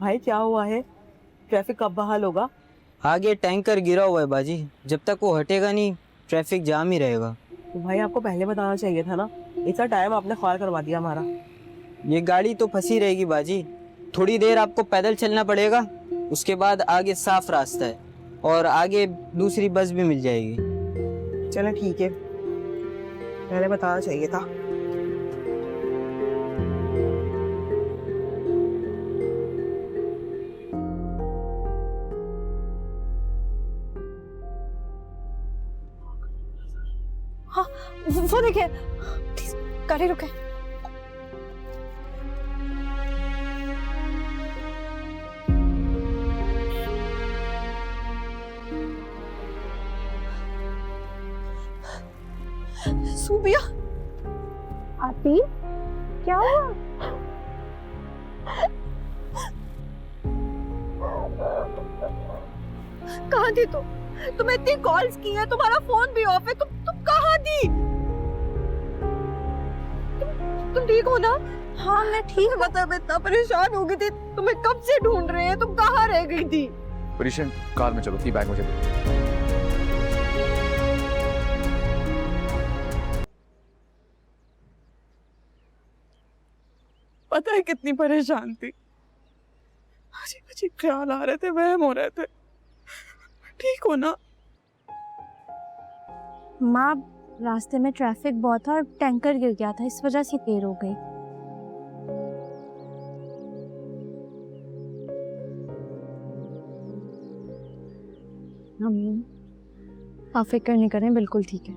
भाई क्या हुआ है? ट्रैफिक कब बहाल होगा? आगे टैंकर गिरा हुआ है बाजी, जब तक वो हटेगा नहीं ट्रैफिक जाम ही रहेगा। तो भाई आपको पहले बताना चाहिए था ना, इतना टाइम आपने ख्वार करवा दिया हमारा। ये गाड़ी तो फंसी रहेगी बाजी, थोड़ी देर आपको पैदल चलना पड़ेगा, उसके बाद आगे साफ रास्ता है और आगे दूसरी बस भी मिल जाएगी। चलो ठीक है, पहले बताना चाहिए था। हाँ वो देखिए, प्लीज गाड़ी रुके। सूबिया, आती क्या हुआ? कहाँ थी तुम? तुम्हें इतनी कॉल्स की है, तुम्हारा फोन भी ऑफ है, तुम कहाँ थी? तुम ठीक हो ना? हाँ मैं ठीक हूँ। मतलब मैं इतना परेशान हो गई थी, तुम्हें कब से ढूंढ रहे हैं, तुम कहाँ रह गई थी? परीशन कार में चलो, की बैग मुझे दो। पता है कितनी परेशान थी, अजीब अजीब ख्याल आ रहे थे, वहम हो रहे थे। ठीक हो ना? माँ, रास्ते में ट्रैफिक बहुत था और टैंकर गिर गया था, इस वजह से देर हो गई। आप फिक्र नहीं करें, बिल्कुल ठीक है।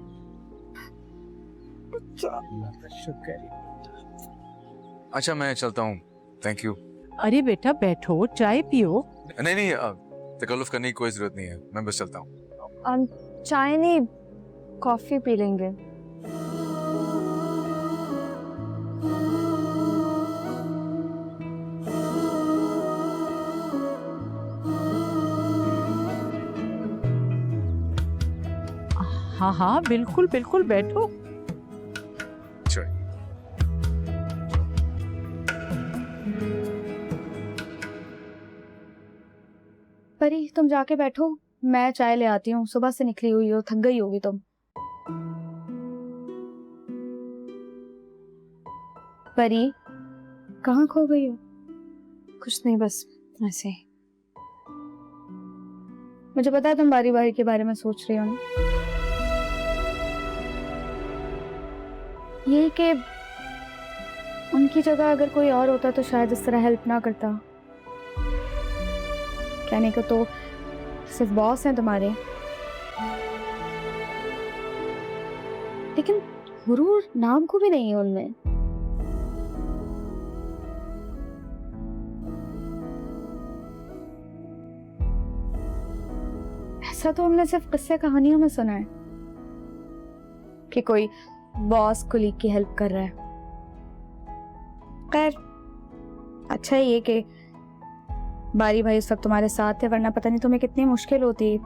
अच्छा मैं चलता हूँ, थैंक यू। अरे बेटा बैठो, चाय पियो। नहीं तकल्लुफ करने की कोई जरूरत नहीं है, मैं बस चलता हूँ। चाय नहीं, कॉफी पी लेंगे। हाँ हाँ बिल्कुल बिल्कुल बैठो। परी तुम जाके बैठो, मैं चाय ले आती हूँ, सुबह से निकली हुई हो, थक गई होगी तुम। परी कहाँ खो गई हो? कुछ नहीं, बस ऐसे ही। मुझे पता है तुम बारी बारी के बारे में सोच रही हो ना, ये कि उनकी जगह अगर कोई और होता तो शायद इस तरह हेल्प ना करता। कहने को तो सिर्फ बॉस हैं तुम्हारे, लेकिन गुरूर नाम को भी नहीं है उनमें। ऐसा तो हमने सिर्फ किस्से कहानियों में सुना है कि कोई बॉस कुलीग की हेल्प कर रहा है। खैर अच्छा ये कि बारी भाई उस वक्त तुम्हारे साथ थे, वरना पता नहीं तुम्हें कितनी मुश्किल होती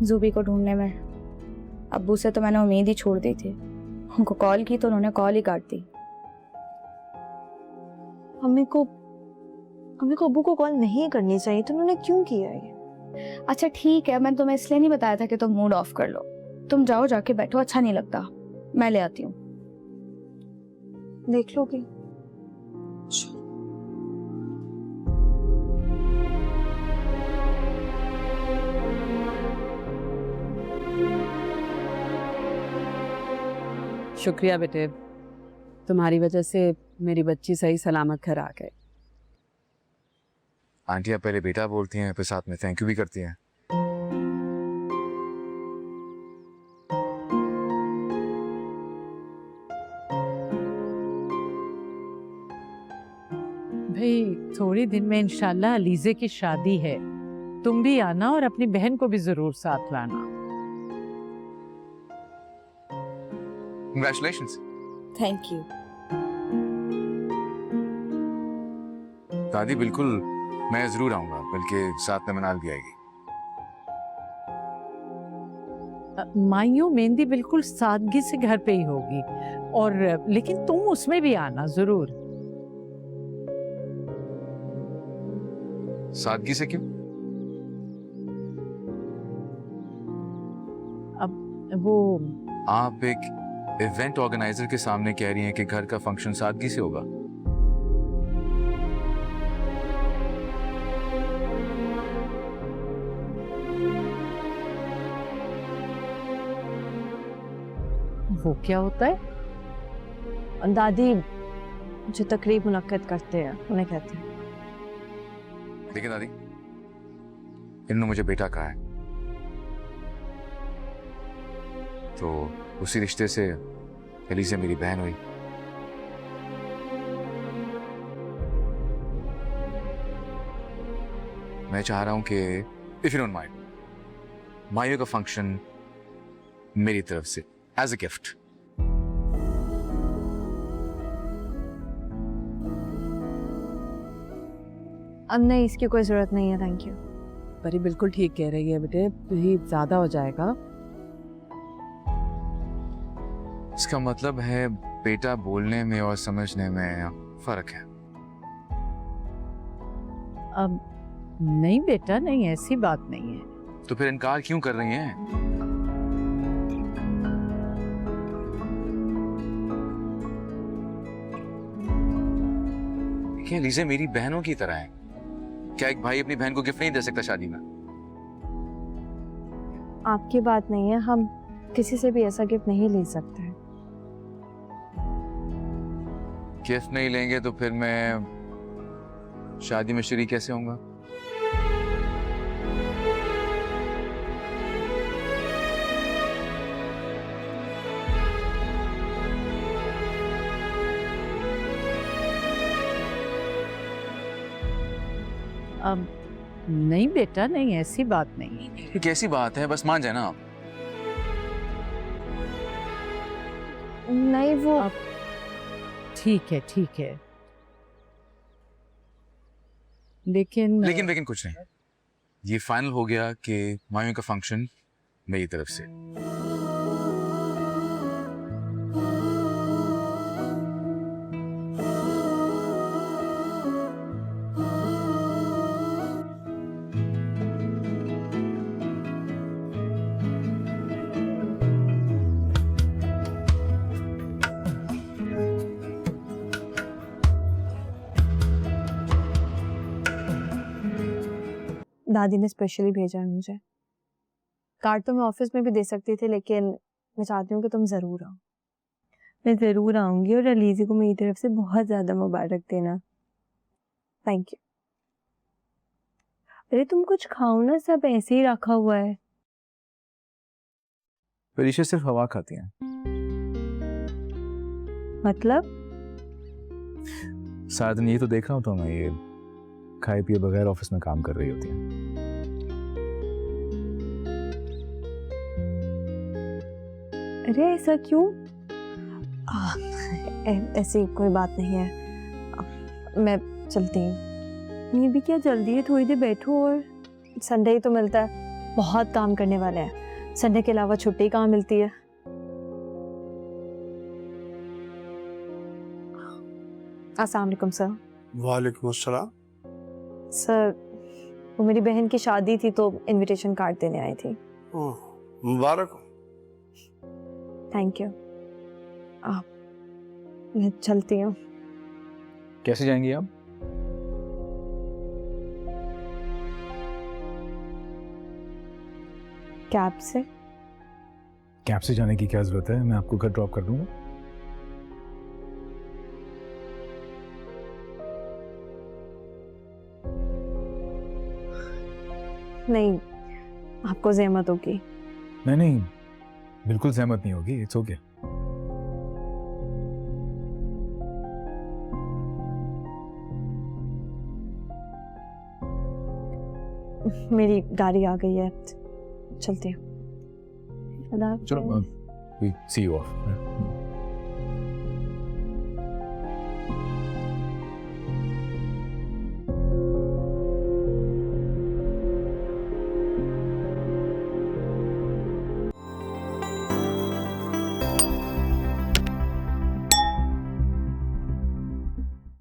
जूबी को ढूंढने में। अब्बू से तो मैंने उम्मीद ही छोड़ दी थी, उनको कॉल की तो उन्होंने कॉल ही काट दी। मम्मी को अब्बू को कॉल नहीं करनी चाहिए, तो उन्होंने क्यों किया ये? अच्छा ठीक है, मैं तुम्हें इसलिए नहीं बताया था कि तुम मूड ऑफ कर लो। तुम जाओ, जाके बैठो, अच्छा नहीं लगता, मैं ले आती हूँ। देख लोगी? शुक्रिया बेटे, तुम्हारी वजह से मेरी बच्ची सही सलामत घर आ गए। आंटियाँ पहले बेटा बोलती हैं, फिर साथ में थैंक यू भी करती हैं। भाई थोड़ी दिन में इंशाल्लाह अलीजे की शादी है, तुम भी आना और अपनी बहन को भी जरूर साथ लाना। Congratulations. Thank you. दादी बिल्कुल, मैं जरूर आऊंगा, बल्कि साथ में मनाल भी आएगी। माइयों मेहंदी बिल्कुल सादगी से घर पे ही होगी, और लेकिन तुम उसमें भी आना जरूर। सादगी से क्यों? अब वो आप एक इवेंट ऑर्गेनाइजर के सामने कह रही हैं कि घर का फंक्शन सादगी से होगा। वो क्या होता है? दादी जो तकरीब मुनक्कद करते हैं उन्हें कहते हैं। देखिए दादी, इन्होंने मुझे बेटा कहा है, तो उसी रिश्ते से एलिज़ा मेरी बहन हुई। मैं चाह रहा हूं कि इफ यू डोंट माइंड, मायू का फंक्शन मेरी तरफ से एज अ गिफ्ट। अब नहीं, इसकी कोई जरूरत नहीं है, थैंक यू। परी बिल्कुल ठीक कह रही है बेटे, ये ज्यादा हो जाएगा। इसका मतलब है बेटा बोलने में और समझने में फर्क है। अब नहीं बेटा, नहीं, ऐसी बात नहीं है। तो फिर इनकार क्यों कर रही हैं? देखिए, एलिज़ा मेरी बहनों की तरह है। क्या एक भाई अपनी बहन को गिफ्ट नहीं दे सकता शादी में? आपकी बात नहीं है, हम किसी से भी ऐसा गिफ्ट नहीं ले सकते। गिफ्ट नहीं लेंगे तो फिर मैं शादी में शरीक कैसे होऊंगा? अब नहीं बेटा, नहीं, ऐसी बात नहीं है। ये कैसी बात है, बस मान जाए ना आप। नहीं, वो ठीक है, ठीक है, लेकिन लेकिन कुछ नहीं, ये फाइनल हो गया कि मायू का फंक्शन मेरी तरफ से। दादी ने स्पेशली भेजा है मुझे। कार्ड तो मैं ऑफिस में भी दे सकती थी, लेकिन मैं चाहती हूँ कि तुम जरूर आओ। मैं जरूर आऊंगी और अलीज़ी को मेरी तरफ से बहुत ज्यादा मुबारक देना। Thank you. अरे तुम कुछ खाओ ना, सब ऐसे ही रखा हुआ है। परीक्षा सिर्फ हवा खाती हैं। मतलब सारा दिन ये तो देख रहा हूँ, तो मैं ये खाए पिए बगैर ऑफिस में काम कर रही होती है। अरे ऐसा क्यों? ऐसी कोई बात नहीं है, मैं चलती हूँ। ये भी क्या जल्दी है, थोड़ी देर बैठो। और संडे ही तो मिलता है, बहुत काम करने वाले हैं। संडे के अलावा छुट्टी कहाँ मिलती है। अस्सलाम वालेकुम सर। वालेकुम अस्सलाम। सर, वो मेरी बहन की शादी थी तो इनविटेशन कार्ड देने आई थी। ओह, मुबारक हो। Thank you. मैं चलती हूँ। कैसे जाएंगी आप? कैब से। कैब से जाने की क्या जरूरत है, मैं आपको घर ड्रॉप कर दूंगा। नहीं, आपको ज़हमत होगी। नहीं, बिल्कुल सहमत नहीं होगी। It's okay. मेरी गाड़ी आ गई है, चलती हूँ। चलो, सी यू ऑफ।